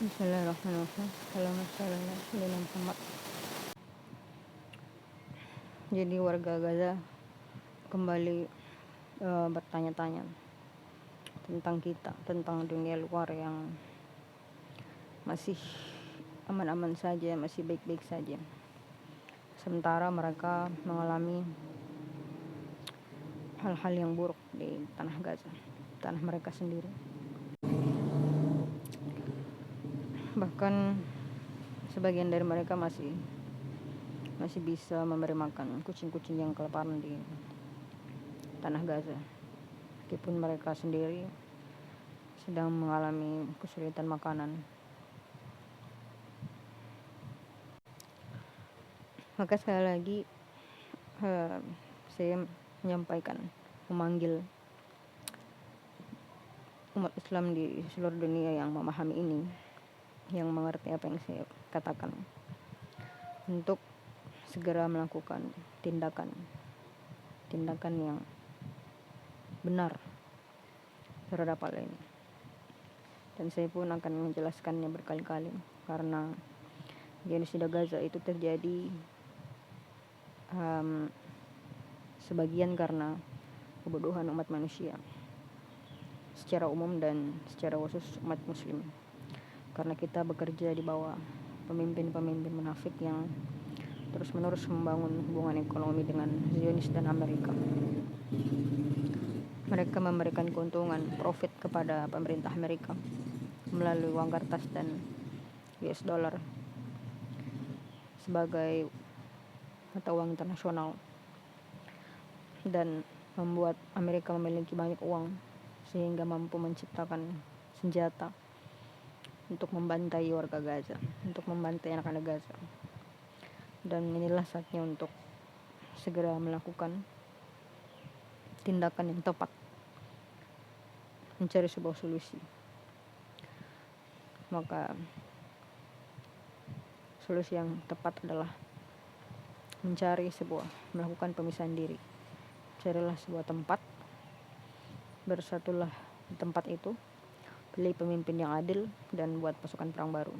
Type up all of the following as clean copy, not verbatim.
Bismillahirrahmanirrahim. Assalamualaikum Muhammad. Jadi warga Gaza kembali bertanya-tanya tentang kita, tentang dunia luar yang masih aman-aman saja, masih baik-baik saja. Sementara mereka mengalami hal-hal yang buruk di tanah Gaza, tanah mereka sendiri. Bahkan sebagian dari mereka masih bisa memberi makan kucing-kucing yang kelaparan di tanah Gaza, meskipun mereka sendiri sedang mengalami kesulitan makanan. Maka sekali lagi saya menyampaikan, memanggil umat Islam di seluruh dunia yang memahami ini, yang mengerti apa yang saya katakan, untuk segera melakukan tindakan yang benar terhadap hal ini. Dan saya pun akan menjelaskannya berkali-kali, karena genosida Gaza itu terjadi sebagian karena kebodohan umat manusia secara umum dan secara khusus umat muslim, karena kita bekerja di bawah pemimpin-pemimpin munafik yang terus-menerus membangun hubungan ekonomi dengan Zionis dan Amerika. Mereka memberikan keuntungan, profit kepada pemerintah Amerika melalui uang kertas dan US dollar sebagai mata uang internasional, dan membuat Amerika memiliki banyak uang sehingga mampu menciptakan senjata untuk membantai warga Gaza, untuk membantai anak-anak Gaza. Dan inilah saatnya untuk segera melakukan tindakan yang tepat, mencari sebuah solusi. Maka solusi yang tepat adalah melakukan pemisahan diri. Carilah sebuah tempat, bersatulah di tempat itu, pilih pemimpin yang adil, dan buat pasukan perang baru.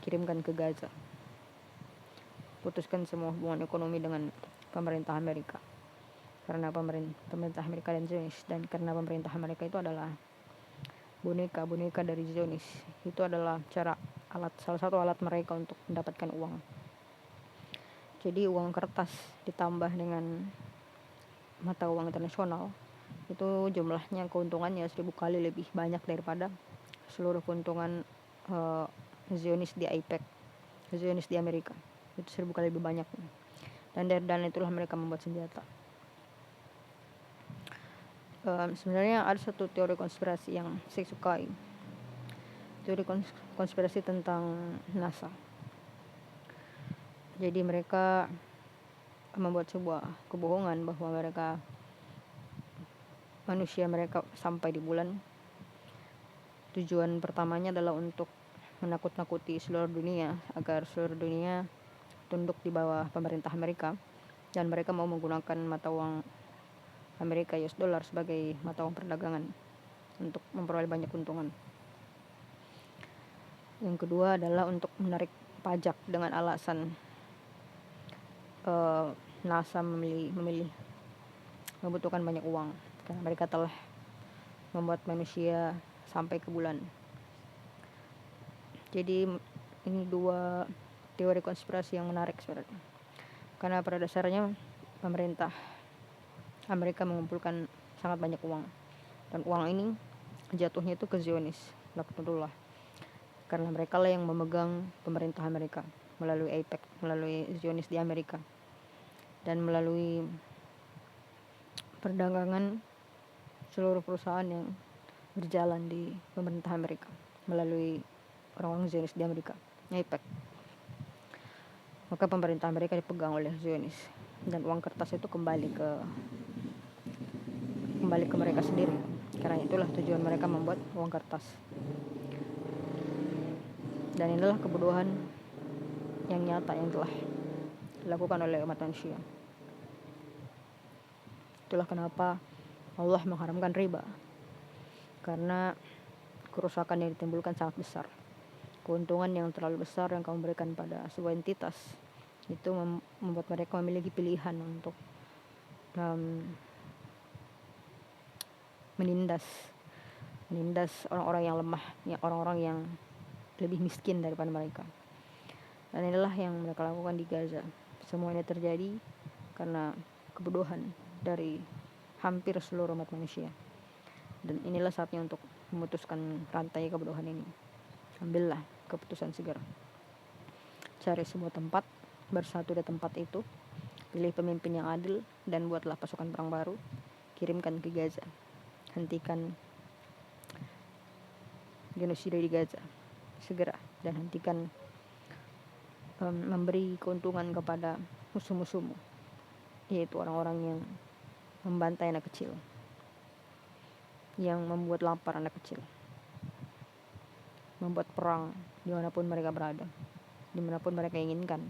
Kirimkan ke Gaza. Putuskan semua hubungan ekonomi dengan pemerintah Amerika, karena pemerintah Amerika dan Zionis, dan karena pemerintah Amerika itu adalah boneka dari Zionis. Itu adalah salah satu alat mereka untuk mendapatkan uang. Jadi uang kertas ditambah dengan mata uang internasional, itu jumlahnya, keuntungannya 1000 kali lebih banyak daripada seluruh keuntungan Zionis di AIPAC, Zionis di Amerika. Itu 1000 kali lebih banyak. Dan dari dana itulah mereka membuat senjata. Sebenarnya ada satu teori konspirasi yang saya sukai, teori konspirasi tentang NASA. Jadi mereka membuat sebuah kebohongan bahwa manusia mereka sampai di bulan. Tujuan pertamanya adalah untuk menakut-nakuti seluruh dunia, agar seluruh dunia tunduk di bawah pemerintah Amerika, dan mereka mau menggunakan mata uang Amerika US dollar sebagai mata uang perdagangan untuk memperoleh banyak keuntungan. Yang kedua adalah untuk menarik pajak dengan alasan NASA membutuhkan banyak uang, karena mereka telah membuat manusia sampai ke bulan. Jadi ini dua teori konspirasi yang menarik sebenarnya, karena pada dasarnya pemerintah Amerika mengumpulkan sangat banyak uang, dan uang ini jatuhnya itu ke Zionis, laknatullah, karena mereka lah yang memegang pemerintah Amerika melalui AIPAC, melalui Zionis di Amerika, dan melalui perdagangan seluruh perusahaan yang berjalan di pemerintah Amerika melalui orang-orang Zionis di Amerika, AIPAC. Maka pemerintah Amerika dipegang oleh Zionis, dan uang kertas itu kembali ke mereka sendiri. Karena itulah tujuan mereka membuat uang kertas. Dan inilah kebodohan yang nyata yang telah dilakukan oleh umat manusia. Itulah kenapa Allah mengharamkan riba, karena kerusakan yang ditimbulkan sangat besar. Keuntungan yang terlalu besar yang kamu berikan pada sebuah entitas itu membuat mereka memiliki pilihan untuk menindas orang-orang yang lemah, ya, orang-orang yang lebih miskin daripada mereka. Dan inilah yang mereka lakukan di Gaza. Semua ini terjadi karena kebodohan dari hampir seluruh umat manusia. Dan inilah saatnya untuk memutuskan rantai kebodohan ini. Ambillah keputusan segera. Cari sebuah tempat, bersatu di tempat itu, pilih pemimpin yang adil, dan buatlah pasukan perang baru, kirimkan ke Gaza. Hentikan genosida di Gaza segera, dan hentikan memberi keuntungan kepada musuh-musuhmu, yaitu orang-orang yang membantai anak kecil, yang membuat lapar anak kecil, membuat perang dimanapun mereka berada, dimanapun mereka inginkan.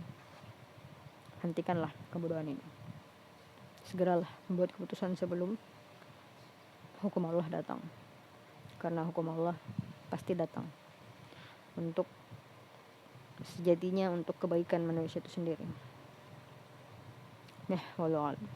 Hentikanlah kebodohan ini. Segeralah membuat keputusan sebelum hukum Allah datang, karena hukum Allah pasti datang untuk sejatinya untuk kebaikan manusia itu sendiri. Wallahu a'lam.